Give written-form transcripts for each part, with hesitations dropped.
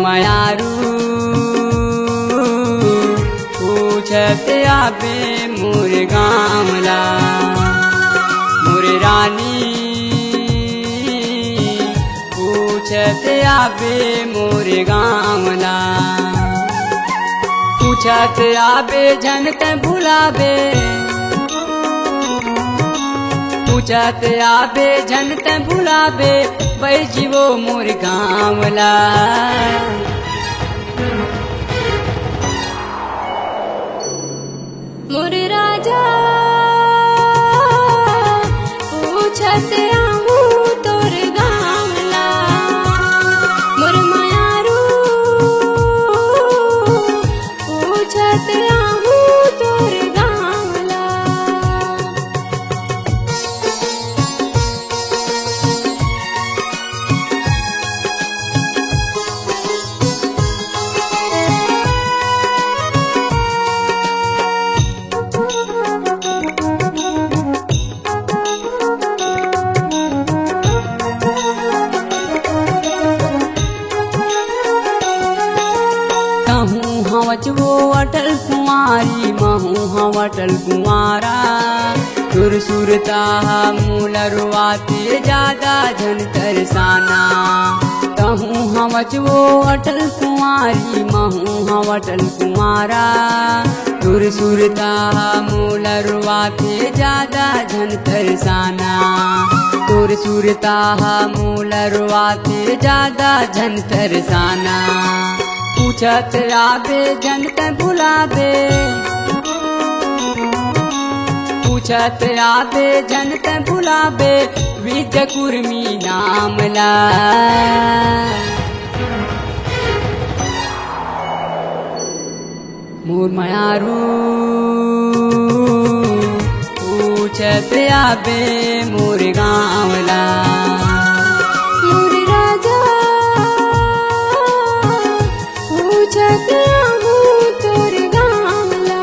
मायारू पूछत आबे मोर गाँवला मोर रानी पूछत आबे मोर गाँवला पूछत आबे जन त भुलाबे पूछत आबे जन त भुलाबे बैजीवो मोर गाँवला मोर राजा पूछत आहूँ तोर गाँवला मोर मायारू पूछत आहूँ तोर गाँवला वो अटल कुमारी महू हम अटल कुमारा सुर सुरता मूल रुआते ज्यादा झन तरसाना कहूँ हम वो अटल कुमारी महू हम अटल कुमारा सुर सुरता मूल रुआते ज्यादा झन तरसाना सुर सुरता मूल रुआते ज्यादा झन तरसाना पूछत आबे जन त भुलाबे पूछत आबे जन त भुलाबे विद्य कुर्मी नामला मोर मायारू पूछत आबे मोर गाँवला मोर राजा पूछत आहूँ तोर गाँवला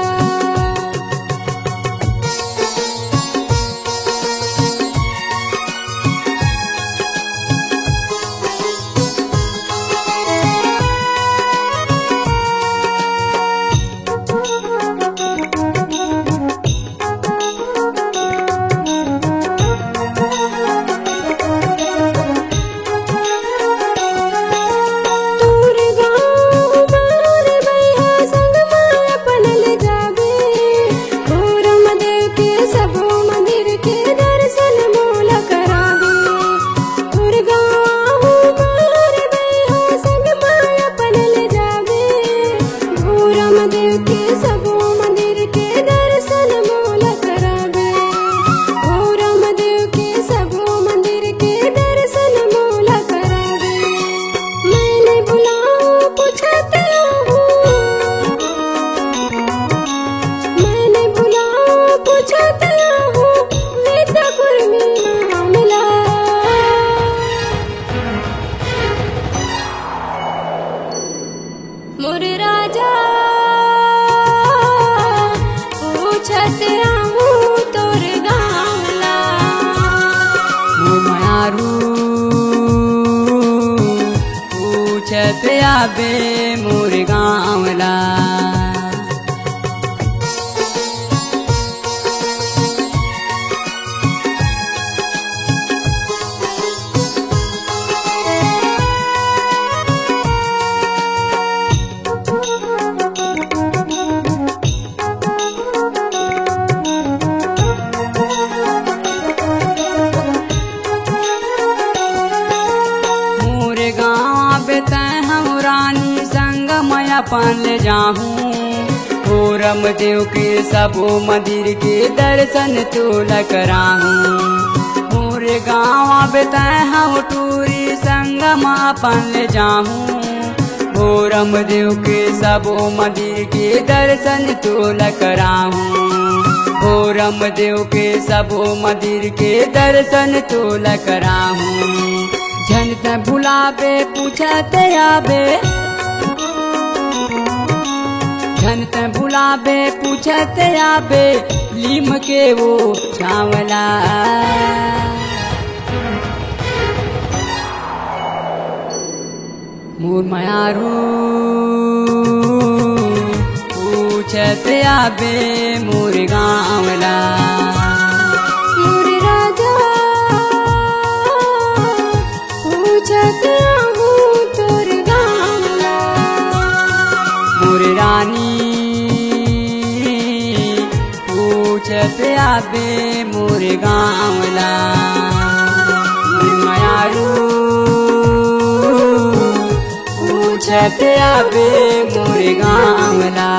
मोर राजा पूछत आहूँ तोर गाँवला मोर मायारू पूछत आबे मोर गाँवला रानी संग मैं अपन ले जाहूँ पूरम देव के सबो मंदिर के दर्शन तोला कराहूँ मोरे गाँव बेताए हम टूरी संग मैं अपन ले जाहूँ पूरम देव के सबो मंदिर के दर्शन तोला कराहूँ पूरम देव के सबो मंदिर के दर्शन तोला कराहूँ जन त भुलाबे पूछत आबे जन त भुलाबे पूछत आबे लीम के वो छावला मोर मायारू पूछत आबे मोर गाँवला मोर राजा पूछत आहूँ तोर गाँवला मोर रानी पूछत आबे मोर गाँवला मोर मायारू पूछत आबे मोर गाँवला।